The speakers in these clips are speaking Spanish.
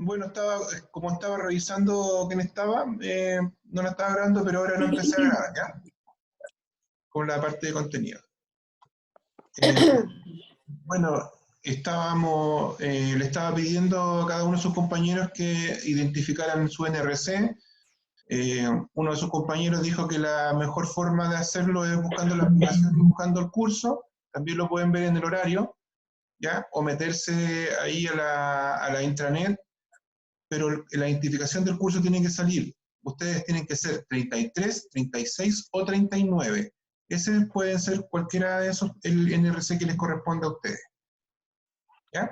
bueno, como estaba revisando quién estaba, no la estaba grabando, pero ahora lo empecé a grabar, ¿ya? Con la parte de contenido. Bueno, le estaba pidiendo a cada uno de sus compañeros que identificaran su NRC. Uno de sus compañeros dijo que la mejor forma de hacerlo es buscando la aplicación y buscando el curso. También lo pueden ver en el horario, ¿ya? O meterse ahí a la intranet, pero la identificación del curso tiene que salir. Ustedes tienen que ser 33, 36 o 39. Ese puede ser cualquiera de esos, el NRC que les corresponde a ustedes. ¿Ya?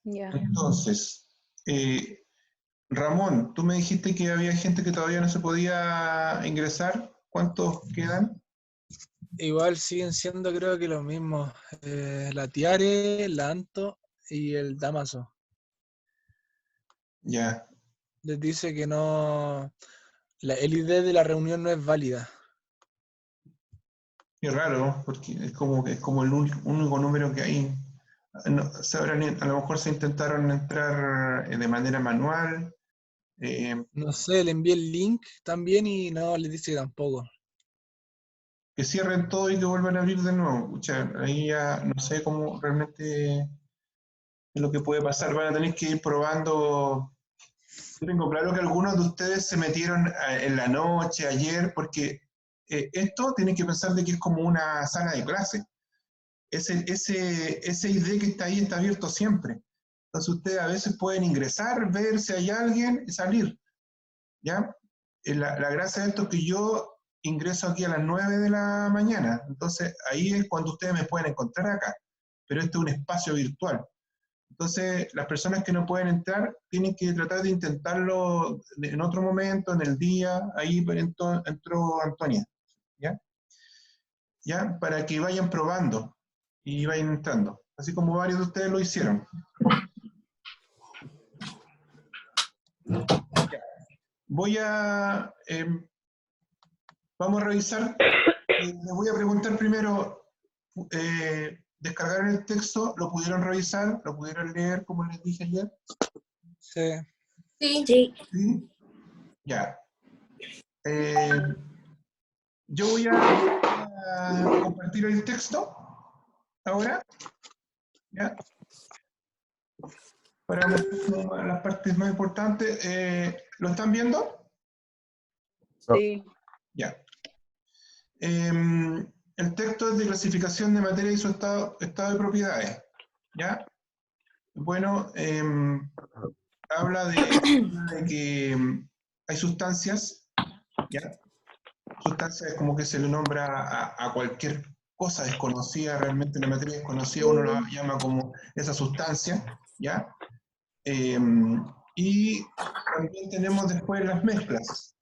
Ya. Entonces, Ramón, tú me dijiste que había gente que todavía no se podía ingresar. ¿Cuántos quedan? Igual siguen siendo, creo que los mismos. La Tiare, la Anto y el Damaso. Ya. Les dice que no. El ID de la reunión no es válida. Qué raro, ¿no? Porque es como el único número que hay. No, a lo mejor se intentaron entrar de manera manual. No sé, le envié el link también y no, les dice que tampoco. Que cierren todo y que vuelvan a abrir de nuevo. Pucha, ahí ya no sé cómo realmente es lo que puede pasar. Van a tener que ir probando. Yo tengo claro que algunos de ustedes se metieron en la noche, ayer, porque esto tienen que pensar de que es como una sala de clase. Ese ID que está ahí está abierto siempre. Entonces ustedes a veces pueden ingresar, ver si hay alguien y salir. ¿Ya? La gracia de esto es que yo ingreso aquí a las 9 de la mañana. Entonces ahí es cuando ustedes me pueden encontrar acá. Pero este es un espacio virtual. Entonces, las personas que no pueden entrar tienen que tratar de intentarlo en otro momento, en el día. Ahí entró Antonia, ¿ya? ¿Ya? Para que vayan probando y vayan entrando, así como varios de ustedes lo hicieron. Ya. Vamos a revisar. Les voy a preguntar primero, ¿descargaron el texto? ¿Lo pudieron revisar? ¿Lo pudieron leer, como les dije ayer? Sí. Sí. ¿Sí? Ya. Yo voy a compartir el texto ahora, ¿ya? Para mostrar las partes más importantes. ¿Lo están viendo? Sí. Ya. El texto es de clasificación de materia y su estado de propiedades, ¿ya? Bueno, habla de que hay sustancias, ¿ya? Sustancia es como que se le nombra a cualquier cosa desconocida, realmente la materia desconocida uno la llama como esa sustancia, ¿ya? Y también tenemos después las mezclas.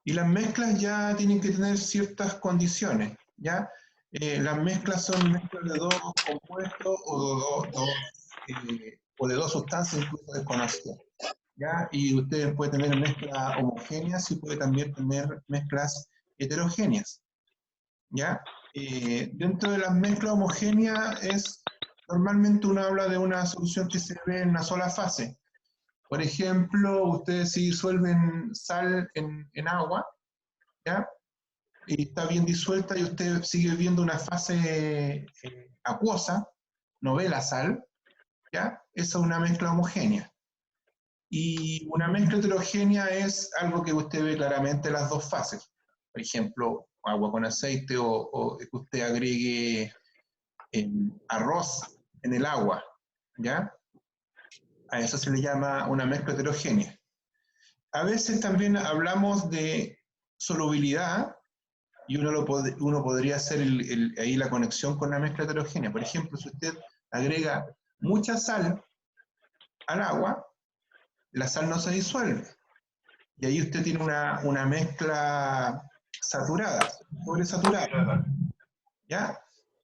Y las mezclas ya tienen que tener ciertas condiciones, ¿ya? Las mezclas son mezclas de dos compuestos o de dos sustancias incluso desconocidas, ¿ya? Y usted puede tener mezclas homogéneas y puede también tener mezclas heterogéneas, ¿ya? Dentro de las mezclas homogéneas normalmente uno habla de una solución que se ve en una sola fase. Por ejemplo, ustedes si disuelven sal en agua, ¿ya? Y está bien disuelta y usted sigue viendo una fase acuosa, no ve la sal, ¿ya? Esa es una mezcla homogénea. Y una mezcla heterogénea es algo que usted ve claramente las dos fases. Por ejemplo, agua con aceite o que usted agregue arroz en el agua, ¿ya? A eso se le llama una mezcla heterogénea. A veces también hablamos de solubilidad y uno podría hacer ahí la conexión con la mezcla heterogénea. Por ejemplo, si usted agrega mucha sal al agua, la sal no se disuelve. Y ahí usted tiene una mezcla saturada, sobresaturada, ¿ya?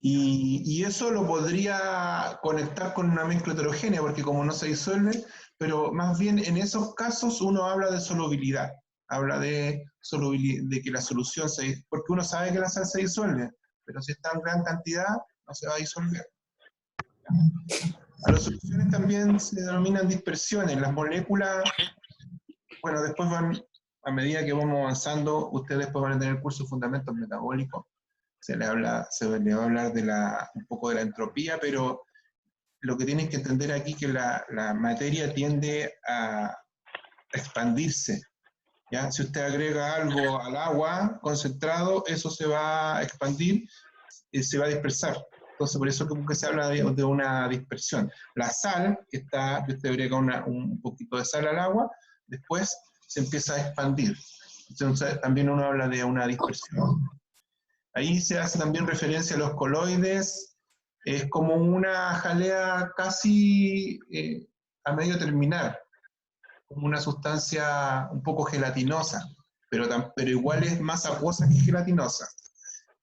Y eso lo podría conectar con una mezcla heterogénea, porque como no se disuelve, pero más bien en esos casos uno habla de solubilidad, habla de que la solución porque uno sabe que la sal se disuelve, pero si está en gran cantidad, no se va a disolver. A las soluciones también se denominan dispersiones. Las moléculas, bueno, después van, a medida que vamos avanzando, ustedes después van a tener el curso de fundamentos metabólicos. Se les va a hablar de un poco de la entropía, pero lo que tienen que entender aquí es que la materia tiende a expandirse. ¿Ya? Si usted agrega algo al agua concentrado, eso se va a expandir y se va a dispersar. Entonces, por eso como que se habla de una dispersión. La sal, que usted agrega un poquito de sal al agua, después se empieza a expandir. Entonces, también uno habla de una dispersión. Ahí se hace también referencia a los coloides. Es como una jalea casi a medio terminar, como una sustancia un poco gelatinosa, pero igual es más acuosa que gelatinosa.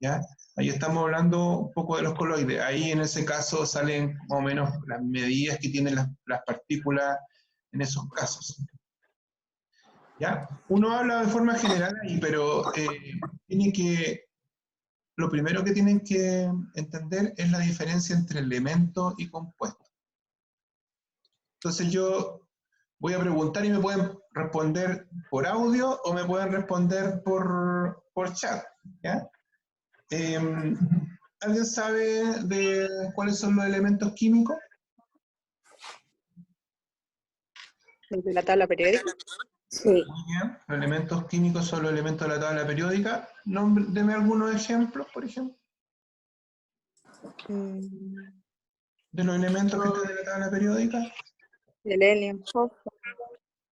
¿Ya? Ahí estamos hablando un poco de los coloides. Ahí en ese caso salen más o menos las medidas que tienen las partículas en esos casos. ¿Ya? Uno habla de forma general ahí, pero lo primero que tienen que entender es la diferencia entre elemento y compuesto. Entonces yo voy a preguntar y me pueden responder por audio o me pueden responder por chat. ¿Ya? ¿Alguien sabe de cuáles son los elementos químicos? ¿De la tabla periódica? Sí. Muy bien. Los elementos químicos son los elementos de la tabla periódica. Deme algunos ejemplos, por ejemplo, de los elementos que están en la tabla periódica. El helio.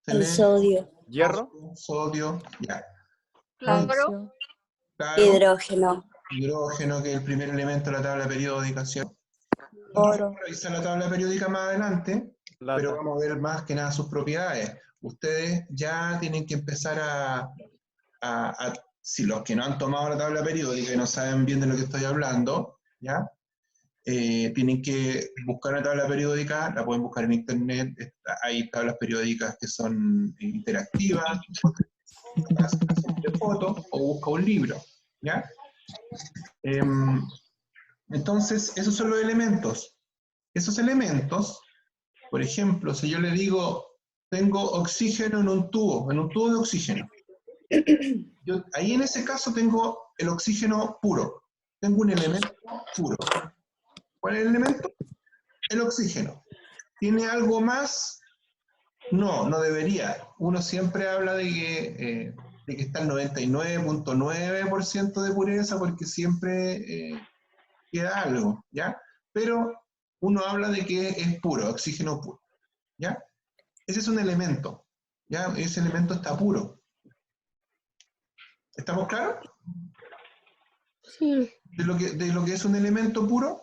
El sodio. Hierro. Sodio, ya. Cloro. Claro, Hidrógeno. hidrógeno, que es el primer elemento de la tabla periódica, ¿cierto? Oro. Vamos a revisar la tabla periódica más adelante, Plata. pero vamos a ver más que nada sus propiedades. Ustedes ya tienen que empezar si los que no han tomado la tabla periódica y no saben bien de lo que estoy hablando, ¿ya? Tienen que buscar la tabla periódica, la pueden buscar en internet, hay tablas periódicas que son interactivas, de fotos, o busca un libro, ¿ya? Entonces, esos son los elementos. Esos elementos, por ejemplo, si yo le digo, tengo oxígeno en un tubo de oxígeno. Ahí en ese caso tengo el oxígeno puro. Tengo un elemento puro. ¿Cuál es el elemento? El oxígeno. ¿Tiene algo más? No, no debería. Uno siempre habla de que está el 99.9% de pureza porque siempre queda algo, ¿ya? Pero uno habla de que es puro, oxígeno puro, ¿ya? Ese es un elemento, ¿ya? Ese elemento está puro. ¿Estamos claros? Sí. De lo que es un elemento puro.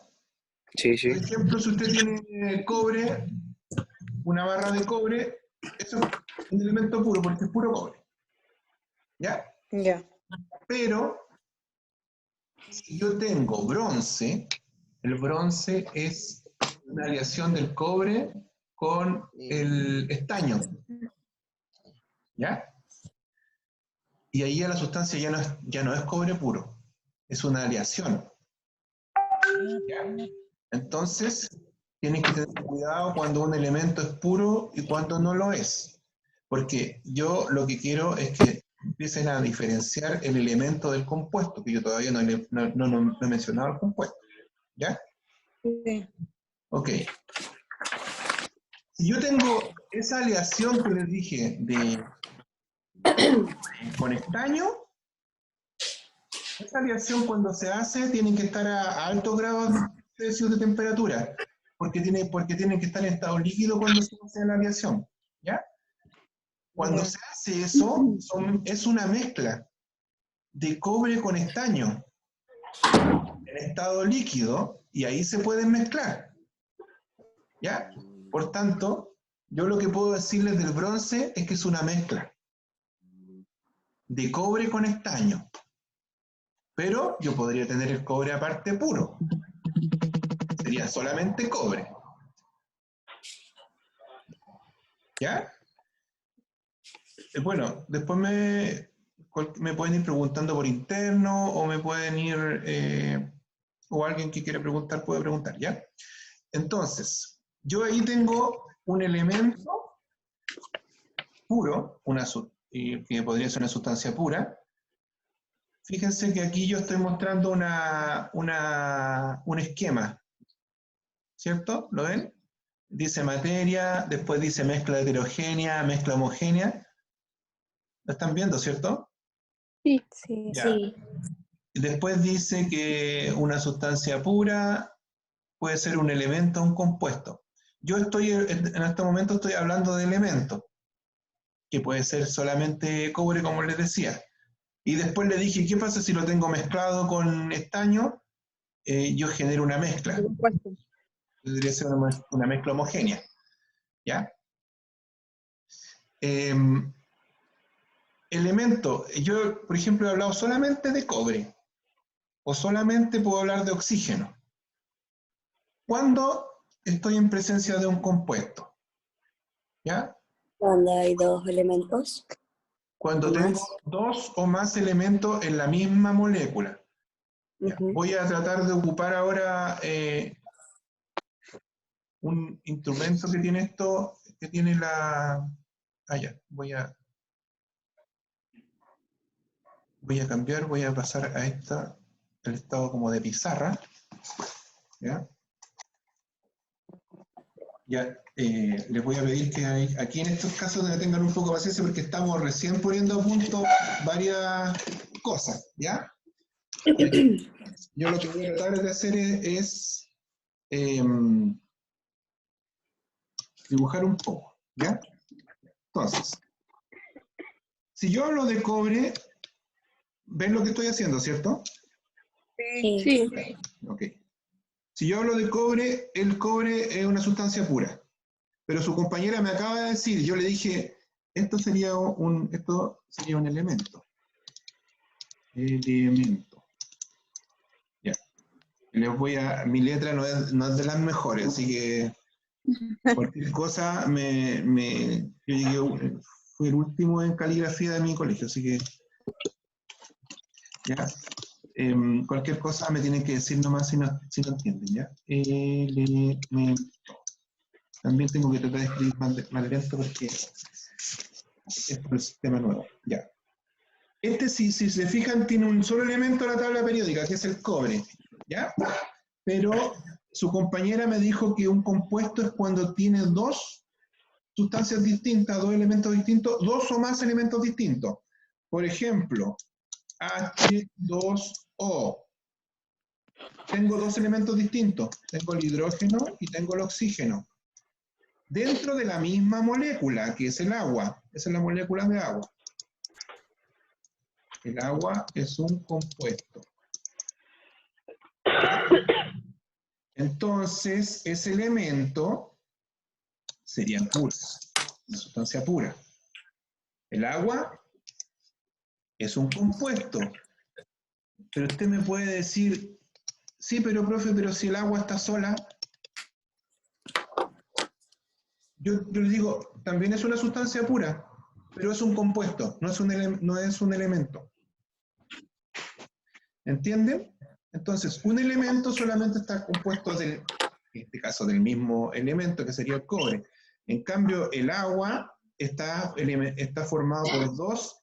Sí, sí. Por ejemplo, si usted tiene cobre, una barra de cobre, eso es un elemento puro porque es puro cobre. ¿Ya? Ya. Pero, si yo tengo bronce, el bronce es una aleación del cobre con el estaño. ¿Ya? Y ahí ya la sustancia ya no es cobre puro, es una aleación. ¿Ya? Entonces, tienen que tener cuidado cuando un elemento es puro y cuando no lo es. Porque yo lo que quiero es que empiecen a diferenciar el elemento del compuesto, que yo todavía no he mencionado el compuesto. ¿Ya? Sí. Ok. Si yo tengo esa aleación que les dije con estaño, esa aleación cuando se hace tiene que estar a altos grados Celsius de temperatura, porque tienen que estar en estado líquido cuando se hace la aleación. ¿Ya? Cuando se hace eso, es una mezcla de cobre con estaño en estado líquido, y ahí se pueden mezclar. ¿Ya? Por tanto, yo lo que puedo decirles del bronce es que es una mezcla de cobre con estaño. Pero yo podría tener el cobre aparte puro. Sería solamente cobre. ¿Ya? Bueno, después me pueden ir preguntando por interno o me pueden ir o alguien que quiere preguntar puede preguntar, ¿ya? Entonces, yo ahí tengo un elemento puro, que podría ser una sustancia pura. Fíjense que aquí yo estoy mostrando un esquema, ¿cierto? ¿Lo ven? Dice materia, después dice mezcla heterogénea, mezcla homogénea. ¿Lo están viendo, cierto? Sí. Sí. Ya. Sí. Después dice que una sustancia pura puede ser un elemento o un compuesto. Yo en este momento estoy hablando de elementos, que puede ser solamente cobre, como les decía. Y después le dije, ¿qué pasa si lo tengo mezclado con estaño? Yo genero una mezcla. Debería ser una mezcla homogénea. ¿Ya? Elemento. Yo, por ejemplo, he hablado solamente de cobre. O solamente puedo hablar de oxígeno. ¿Cuándo estoy en presencia de un compuesto? ¿Ya? Cuando hay dos elementos. Cuando ¿O tengo más? dos o más elementos en la misma molécula. Ya. Ujú. Voy a tratar de ocupar ahora un instrumento que tiene esto, que tiene la... ya, voy a cambiar, voy a pasar a el estado como de pizarra. ¿Ya? Ya, les voy a pedir que aquí en estos casos tengan un poco de paciencia porque estamos recién poniendo a punto varias cosas, ¿ya? Yo lo que voy a tratar de hacer es dibujar un poco, ¿ya? Entonces, si yo hablo de cobre, ¿ven lo que estoy haciendo, cierto? Sí. Ok. Si yo hablo de cobre, el cobre es una sustancia pura. Pero su compañera me acaba de decir, yo le dije, esto sería un elemento. Elemento. Ya. Mi letra no es de las mejores, así que cualquier cosa yo llegué, fui el último en caligrafía de mi colegio, así que ya. Cualquier cosa me tienen que decir nomás si no entienden, ¿ya? Elemento. También tengo que tratar de escribir más lento porque es por el sistema nuevo. Ya. Si se fijan, tiene un solo elemento en la tabla periódica, que es el cobre. ¿Ya? Pero su compañera me dijo que un compuesto es cuando tiene dos sustancias distintas, dos elementos distintos, dos o más elementos distintos. Por ejemplo, H2O. Tengo dos elementos distintos. Tengo el hidrógeno y tengo el oxígeno. Dentro de la misma molécula, que es el agua. Esa es la molécula de agua. El agua es un compuesto. Entonces, ese elemento sería puro, una sustancia pura. El agua es un compuesto. Pero usted me puede decir, sí, pero profe, pero si el agua está sola, yo le digo, también es una sustancia pura, pero es un compuesto, no es un elemento. ¿Entienden? Entonces, un elemento solamente está compuesto en este caso, del mismo elemento, que sería el cobre. En cambio, el agua está formado por dos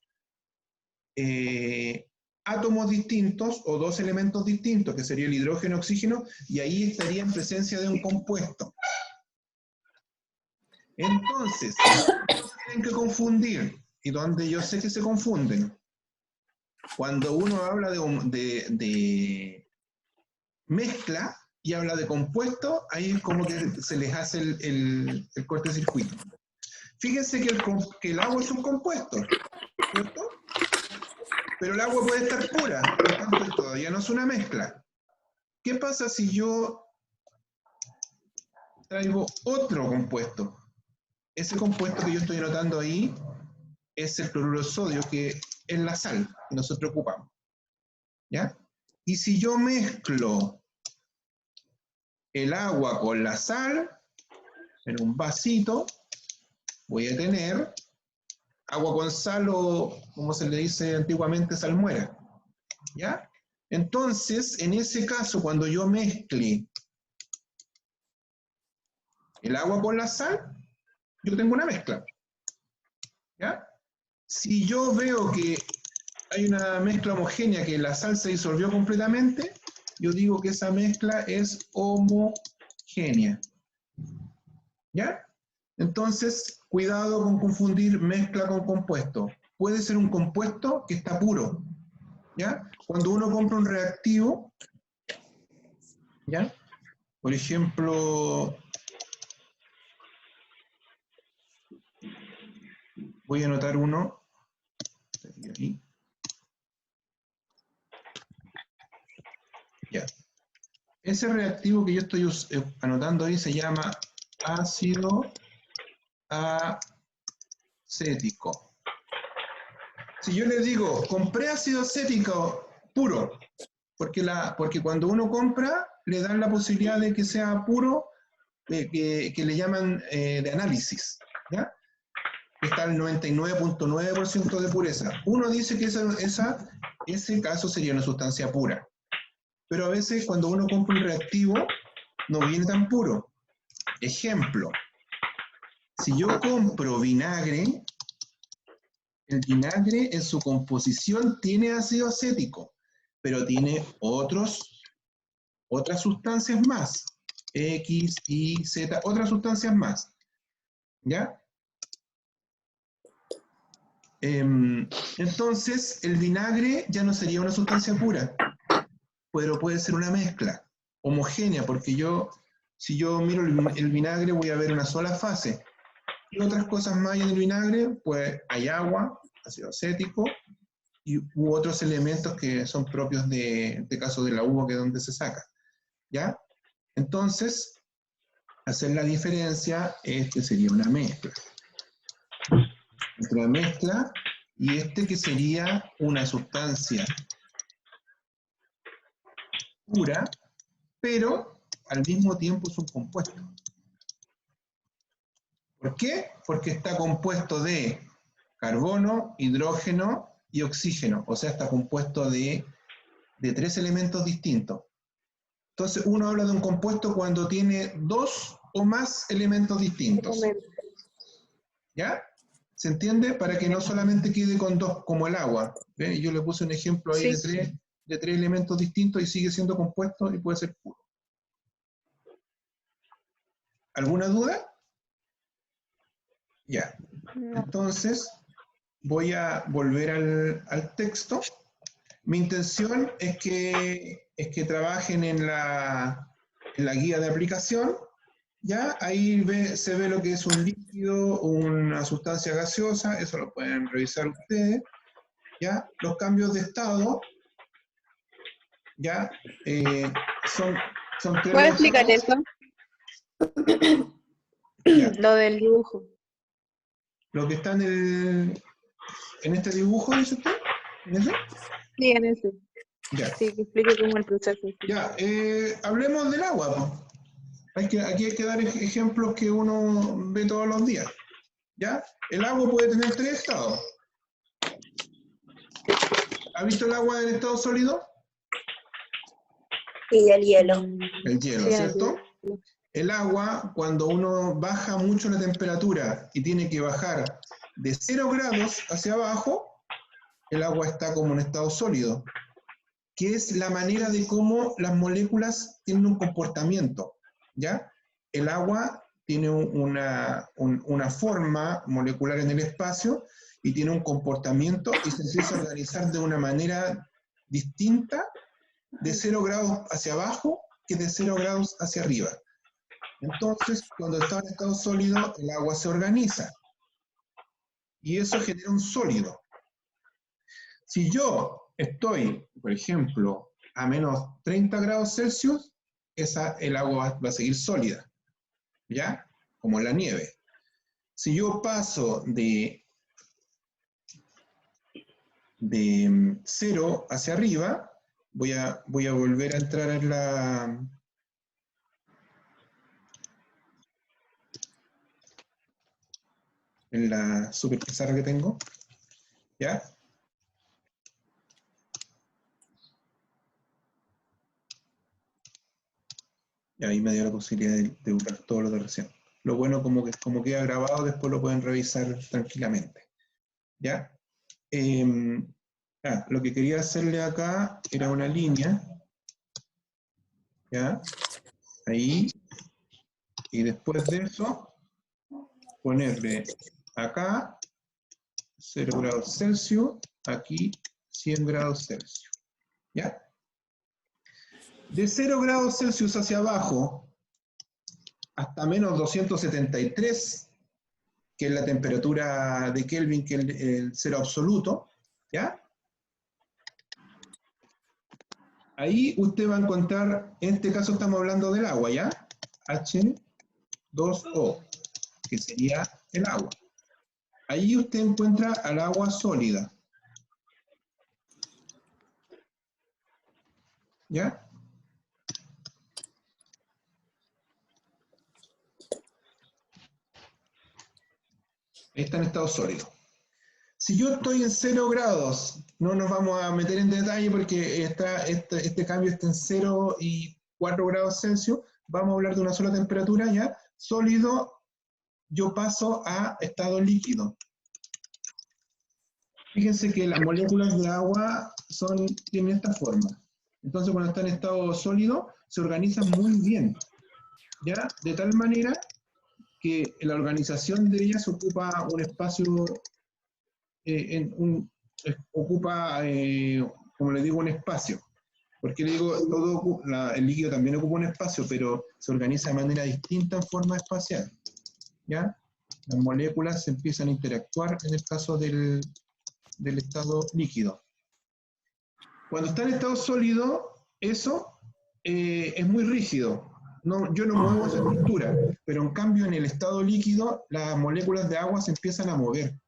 átomos distintos o dos elementos distintos, que sería el hidrógeno y oxígeno, y ahí estaría en presencia de un compuesto. Entonces, tienen que confundir, y donde yo sé que se confunden, cuando uno habla de mezcla y habla de compuesto, ahí es como que se les hace el cortocircuito. Fíjense que el agua es un compuesto, ¿cierto? Pero el agua puede estar pura, por tanto todavía no es una mezcla. ¿Qué pasa si yo traigo otro compuesto? Ese compuesto que yo estoy anotando ahí es el cloruro de sodio, que es la sal que nosotros ocupamos. ¿Ya? Y si yo mezclo el agua con la sal en un vasito, voy a tener agua con sal o, como se le dice antiguamente, salmuera. ¿Ya? Entonces, en ese caso, cuando yo mezcle el agua con la sal, yo tengo una mezcla. ¿Ya? Si yo veo que hay una mezcla homogénea, que la sal se disolvió completamente, yo digo que esa mezcla es homogénea. ¿Ya? Entonces, cuidado con confundir mezcla con compuesto. Puede ser un compuesto que está puro. ¿Ya? Cuando uno compra un reactivo, ¿ya? Por ejemplo, voy a anotar uno. Ahí. Ya. Ese reactivo que yo estoy anotando ahí se llama ácido acético. Si yo les digo, compré ácido acético puro, porque cuando uno compra, le dan la posibilidad de que sea puro, que le llaman de análisis, ¿ya? Está al 99.9% de pureza. Uno dice que ese caso sería una sustancia pura. Pero a veces cuando uno compra un reactivo, no viene tan puro. Ejemplo, si yo compro vinagre, el vinagre en su composición tiene ácido acético, pero tiene otras sustancias más, X, Y, Z, otras sustancias más, ¿ya? Entonces, el vinagre ya no sería una sustancia pura, pero puede ser una mezcla homogénea, porque si yo miro el vinagre voy a ver una sola fase. Y otras cosas más hay en el vinagre, pues hay agua, ácido acético, u otros elementos que son propios de este caso de la uva, que es donde se saca. ¿Ya? Entonces, hacer la diferencia, este sería una mezcla. Entre la mezcla y este que sería una sustancia pura, pero al mismo tiempo es un compuesto. ¿Por qué? Porque está compuesto de carbono, hidrógeno y oxígeno, o sea, está compuesto de 3 elementos distintos. Entonces, uno habla de un compuesto cuando tiene 2 o más elementos distintos. ¿Ya? ¿Se entiende? Para que no solamente quede con 2, como el agua. ¿Ve? Yo le puse un ejemplo ahí Sí. de tres elementos distintos y sigue siendo compuesto y puede ser puro. ¿Alguna duda? Ya. No. Entonces, voy a volver al texto. Mi intención es que trabajen en la guía de aplicación. ¿Ya? Ahí se ve lo que es un líquido, una sustancia gaseosa, eso lo pueden revisar ustedes. ¿Ya? Los cambios de estado, ¿ya? Son 3 ¿Puedes los explicar estados. eso? Ya. Lo del dibujo. Lo que está en este dibujo, ¿dice usted? ¿En ese? Sí, en ese. Ya. Sí, que explique cómo el proceso. Sí. Ya, hablemos del agua, po. Aquí hay que dar ejemplos que uno ve todos los días. ¿Ya? El agua puede tener 3 estados. ¿Ha visto el agua en estado sólido? Y el hielo. El hielo, Sí, ¿cierto? El agua, cuando uno baja mucho la temperatura y tiene que bajar de 0 grados hacia abajo, el agua está como en estado sólido, que es la manera de cómo las moléculas tienen un comportamiento, ¿ya? El agua tiene una forma molecular en el espacio y tiene un comportamiento y se empieza a organizar de una manera distinta de 0 grados hacia abajo que de 0 grados hacia arriba. Entonces, cuando está en estado sólido, el agua se organiza y eso genera un sólido. Si yo estoy, por ejemplo, a menos 30 grados Celsius, el agua va a seguir sólida, ¿ya? Como la nieve. Si yo paso de 0 hacia arriba, voy a volver a entrar en la super pizarra que tengo, ¿ya? Y ahí me dio la posibilidad de buscar todo lo de recién. Lo bueno, como queda grabado, después lo pueden revisar tranquilamente. ¿Ya? Lo que quería hacerle acá era una línea. ¿Ya? Ahí. Y después de eso, ponerle acá 0 grados Celsius, aquí 100 grados Celsius. ¿Ya? De 0 grados Celsius hacia abajo, hasta menos 273, que es la temperatura de Kelvin, que es el cero absoluto, ¿ya? Ahí usted va a encontrar, en este caso estamos hablando del agua, ¿ya? H2O, que sería el agua. Ahí usted encuentra al agua sólida. ¿Ya? Está en estado sólido. Si yo estoy en 0 grados, no nos vamos a meter en detalle porque este cambio está en 0 y 4 grados Celsius, vamos a hablar de una sola temperatura, ¿ya? Sólido, yo paso a estado líquido. Fíjense que las moléculas de agua tienen esta forma. Entonces cuando está en estado sólido, se organizan muy bien, ¿ya? De tal manera que la organización de ellas ocupa un espacio, como le digo, un espacio. Porque le digo, el líquido también ocupa un espacio, pero se organiza de manera distinta en forma espacial. ¿Ya? Las moléculas empiezan a interactuar en el caso del estado líquido. Cuando está en estado sólido, eso es muy rígido. Yo no muevo esa estructura, pero en cambio en el estado líquido las moléculas de agua se empiezan a mover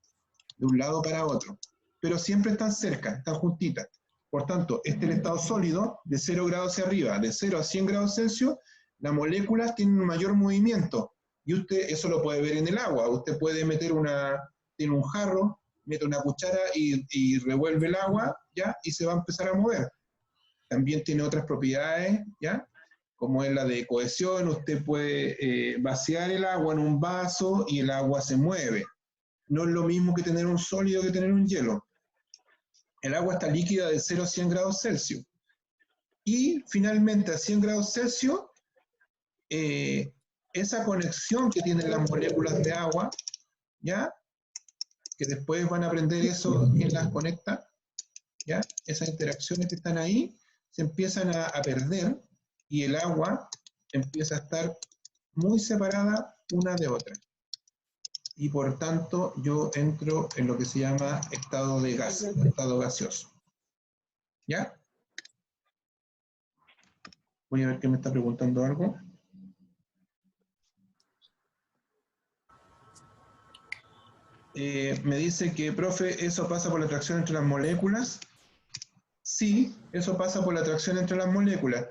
de un lado para otro, pero siempre están cerca, están juntitas. Por tanto, este es el estado sólido, de 0 grados hacia arriba, de 0 a 100 grados Celsius, las moléculas tienen un mayor movimiento, y usted eso lo puede ver en el agua. Usted puede tiene un jarro, mete una cuchara y revuelve el agua, ¿ya? Y se va a empezar a mover. También tiene otras propiedades, ¿ya? Como es la de cohesión, usted puede vaciar el agua en un vaso y el agua se mueve. No es lo mismo que tener un sólido que tener un hielo. El agua está líquida de 0 a 100 grados Celsius. Y finalmente a 100 grados Celsius, esa conexión que tienen las moléculas de agua, ¿ya? Que después van a aprender eso, quién las conecta, ¿ya? Esas interacciones que están ahí se empiezan a perder y el agua empieza a estar muy separada una de otra. Y por tanto yo entro en lo que se llama estado de gas, estado gaseoso. ¿Ya? Voy a ver que me está preguntando algo. Me dice que, profe, ¿eso pasa por la atracción entre las moléculas? Sí, eso pasa por la atracción entre las moléculas.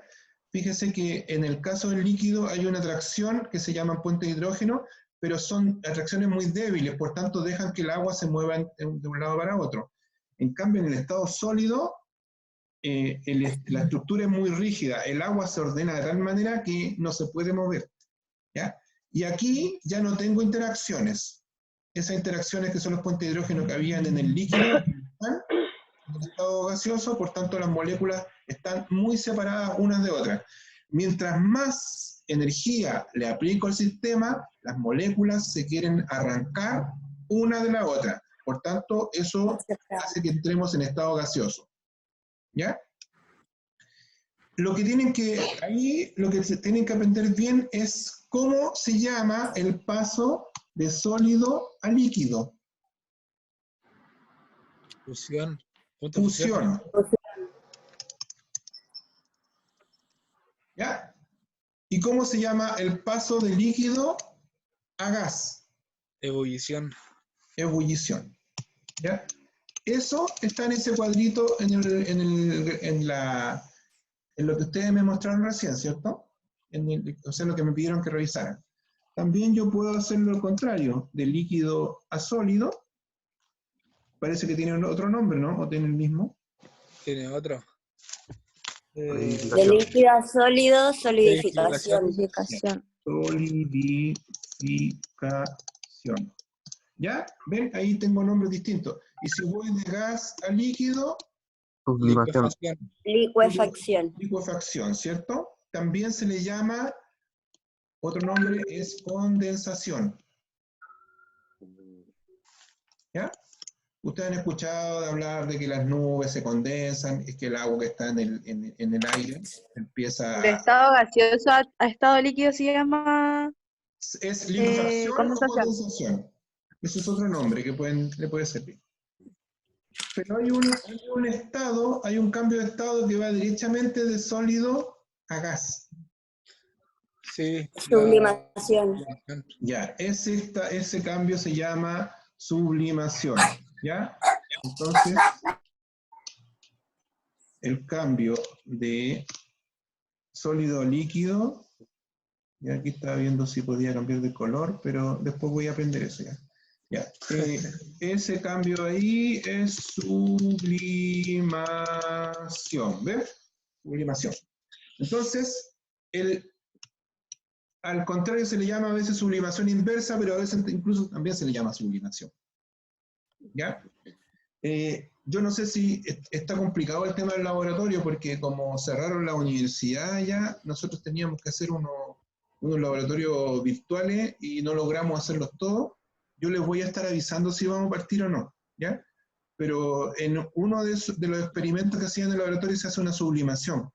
Fíjese que en el caso del líquido hay una atracción que se llama puente de hidrógeno, pero son atracciones muy débiles, por tanto dejan que el agua se mueva de un lado para otro. En cambio, en el estado sólido, la estructura es muy rígida, el agua se ordena de tal manera que no se puede mover. ¿Ya? Y aquí ya no tengo interacciones. Esas interacciones que son los puentes de hidrógeno que habían en el líquido, están en el estado gaseoso, por tanto las moléculas están muy separadas unas de otras. Mientras más energía le aplico al sistema, las moléculas se quieren arrancar una de la otra. Por tanto, eso hace que entremos en estado gaseoso. ¿Ya? Lo que tienen que aprender bien es cómo se llama el paso de sólido a líquido. Fusión. Fusión. ¿Ya? ¿Y cómo se llama el paso de líquido a gas? Ebullición. Ebullición. ¿Ya? Eso está en ese cuadrito en lo que ustedes me mostraron recién, ¿cierto? O sea, lo que me pidieron que revisaran. También yo puedo hacer lo contrario, de líquido a sólido. Parece que tiene otro nombre, ¿no? ¿O tiene el mismo? Tiene otro. De líquido a sólido, solidificación. Solidificación. Solidificación. ¿Ya? ¿Ven? Ahí tengo nombres distintos. Y si voy de gas a líquido, Sublimación. Licuefacción. licuefacción, ¿cierto? También se le llama, otro nombre es condensación. ¿Ya? Ustedes han escuchado de hablar de que las nubes se condensan, es que el agua que está en el aire empieza De estado gaseoso a estado líquido se llama ¿Es licuefacción o condensación. condensación? Ese es otro nombre que le puede servir. Pero hay un cambio de estado que va derechamente de sólido a gas. Sí. Sublimación. Ya, ese cambio se llama sublimación. ¿Ya? Entonces, el cambio de sólido a líquido, y aquí estaba viendo si podía cambiar de color, pero después voy a aprender eso ya. Ya, ese cambio ahí es sublimación, ¿ves? Sublimación. Entonces, al contrario se le llama a veces sublimación inversa, pero a veces incluso también se le llama sublimación. ¿Ya? Yo no sé si está complicado el tema del laboratorio, porque como cerraron la universidad ya, nosotros teníamos que hacer unos laboratorios virtuales y no logramos hacerlos todos. Yo les voy a estar avisando si vamos a partir o no, ¿ya? Pero en uno de los experimentos que hacían en el laboratorio se hace una sublimación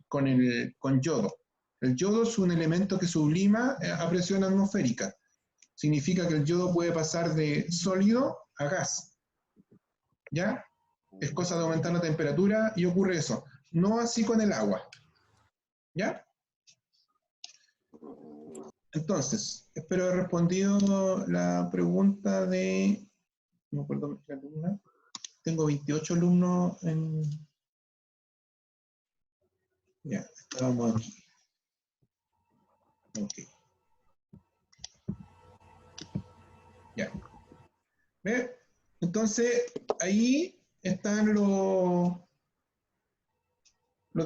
con yodo. El yodo es un elemento que sublima a presión atmosférica. Significa que el yodo puede pasar de sólido a gas, ¿ya? Es cosa de aumentar la temperatura y ocurre eso. No así con el agua, ¿ya? Entonces, espero haber respondido la pregunta de... No me acuerdo qué alumna. Tengo 28 alumnos en... Ya, estábamos aquí. Ok. Ya. ¿Ve? Entonces, ahí están los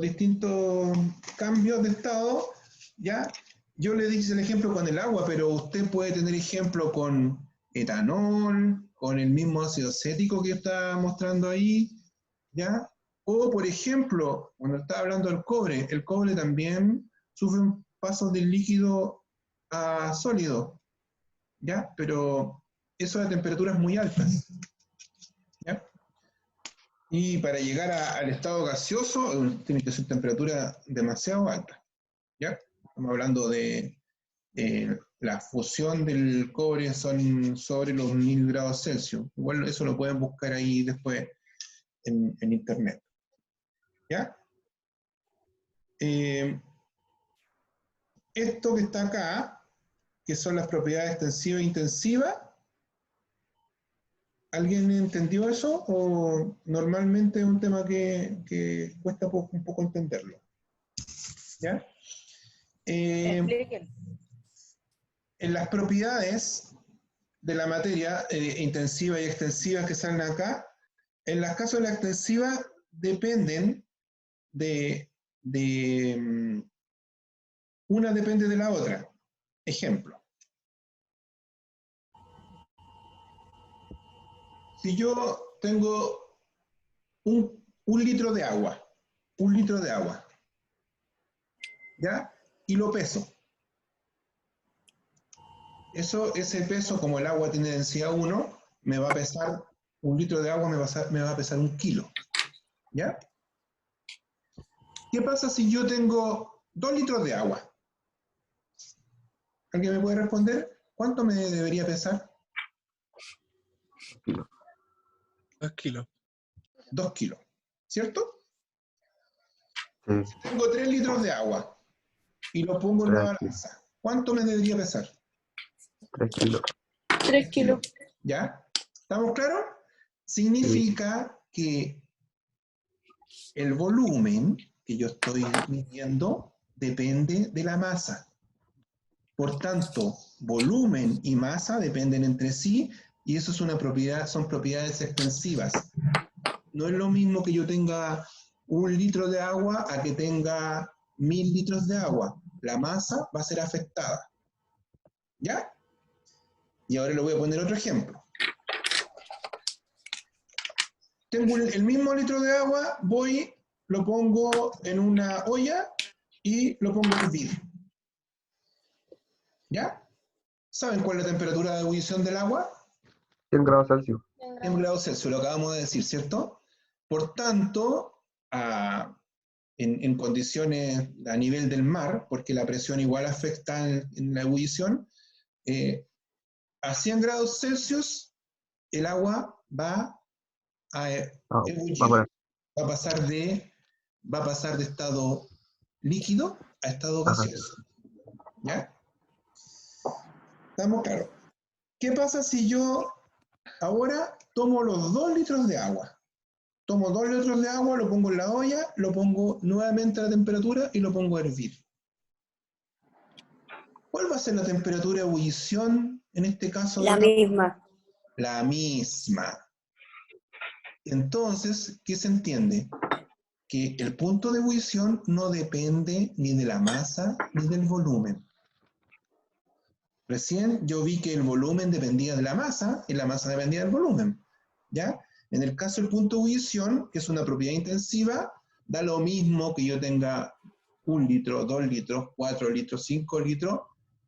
distintos cambios de estado, ¿ya? Yo le dije el ejemplo con el agua, pero usted puede tener ejemplo con etanol, con el mismo ácido acético que está mostrando ahí, ¿ya? O, por ejemplo, cuando está hablando del cobre, el cobre también sufre un paso del líquido a sólido, ¿ya? Pero eso a temperaturas muy altas, ¿ya? Y para llegar al estado gaseoso, tiene que ser temperatura demasiado alta, ¿ya? Estamos hablando de la fusión del cobre son sobre los 1000 grados Celsius. Igual eso lo pueden buscar ahí después en internet, ¿ya? Esto que está acá, que son las propiedades extensiva e intensiva, ¿alguien entendió eso? ¿O normalmente es un tema que cuesta un poco entenderlo? ¿Ya? Expliquen. En las propiedades de la materia intensiva y extensiva que salen acá, en los casos de la extensiva dependen una depende de la otra. Ejemplo. Si yo tengo un litro de agua, ¿ya? Y lo peso. Ese peso, como el agua tiene densidad 1, me va a pesar, un litro de agua me va a pesar 1 kilo, ¿ya? ¿Qué pasa si yo tengo 2 litros de agua? ¿Alguien me puede responder? ¿Cuánto me debería pesar? 2 kilos. 2 kilos, ¿cierto? Sí. Si tengo 3 litros de agua y lo pongo en una balanza, ¿cuánto me debería pesar? 3 kilos. 3 kilos. ¿Ya? ¿Estamos claros? Significa que el volumen que yo estoy midiendo depende de la masa. Por tanto, volumen y masa dependen entre sí y eso es una propiedad, son propiedades extensivas. No es lo mismo que yo tenga 1 litro de agua a que tenga 1000 litros de agua. La masa va a ser afectada. ¿Ya? Y ahora le voy a poner otro ejemplo. Tengo el mismo litro de agua, lo pongo en una olla y lo pongo a hervir. ¿Ya? ¿Saben cuál es la temperatura de ebullición del agua? 100 grados Celsius. 100 grados Celsius, lo acabamos de decir, ¿cierto? Por tanto, en condiciones a nivel del mar, porque la presión igual afecta en la ebullición, a 100 grados Celsius el agua va a ebullir, va a pasar de estado líquido a estado gaseoso. ¿Ya? ¿Estamos claros? ¿Qué pasa si yo ahora tomo los 2 litros de agua? Tomo 2 litros de agua, lo pongo en la olla, lo pongo nuevamente a la temperatura y lo pongo a hervir. ¿Cuál va a ser la temperatura de ebullición en este caso? La misma. La misma. Entonces, ¿qué se entiende? Que el punto de ebullición no depende ni de la masa ni del volumen. Recién yo vi que el volumen dependía de la masa y la masa dependía del volumen. ¿Ya? En el caso del punto de ebullición, que es una propiedad intensiva, da lo mismo que yo tenga 1 litro, 2 litros, 4 litros, 5 litros,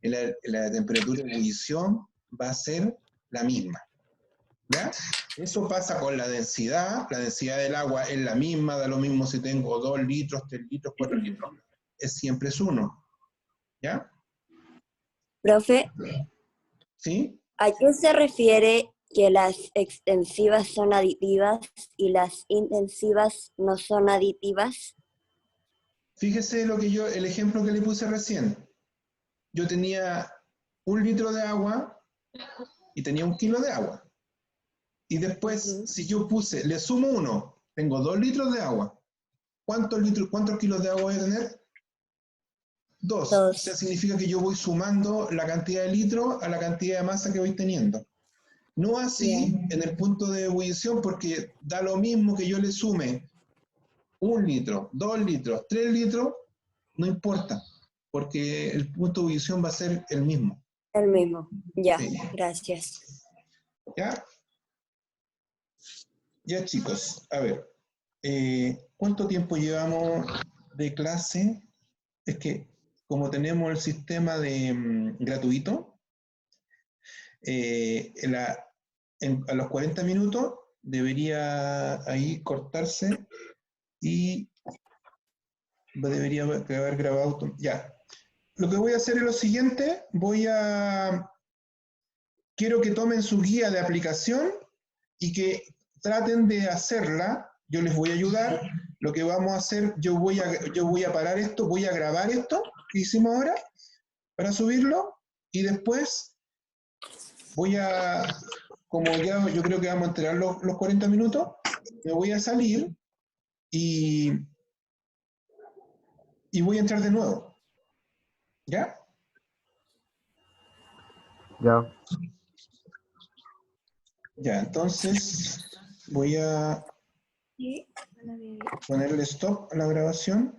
la temperatura de ebullición va a ser la misma. ¿Ya? Eso pasa con la densidad del agua es la misma, da lo mismo si tengo 2 litros, 3 litros, 4 litros, siempre es 1. ¿Ya? Profe, ¿Sí? ¿a qué se refiere que las extensivas son aditivas y las intensivas no son aditivas? Fíjese el ejemplo que le puse recién. Yo tenía 1 litro de agua y tenía 1 kilo de agua. Y después, si yo le sumo 1, tengo 2 litros de agua. ¿Cuántos kilos de agua voy a tener? 2. O sea, significa que yo voy sumando la cantidad de litros a la cantidad de masa que voy teniendo. No así en el punto de ebullición, porque da lo mismo que yo le sume 1 litro, 2 litros, 3 litros, no importa, porque el punto de ebullición va a ser el mismo. El mismo, ya, Sí. gracias. ¿Ya? Ya, chicos, a ver, ¿cuánto tiempo llevamos de clase? Es que como tenemos el sistema de gratuito, a los 40 minutos debería ahí cortarse y debería haber grabado. Ya. Lo que voy a hacer es lo siguiente, quiero que tomen su guía de aplicación y que traten de hacerla. Yo les voy a ayudar. Lo que vamos a hacer, yo voy a parar esto, voy a grabar esto que hicimos ahora para subirlo y después como ya yo creo que vamos a entregar los 40 minutos, me voy a salir y voy a entrar de nuevo. ¿Ya? Ya. Ya, entonces voy a ponerle stop a la grabación.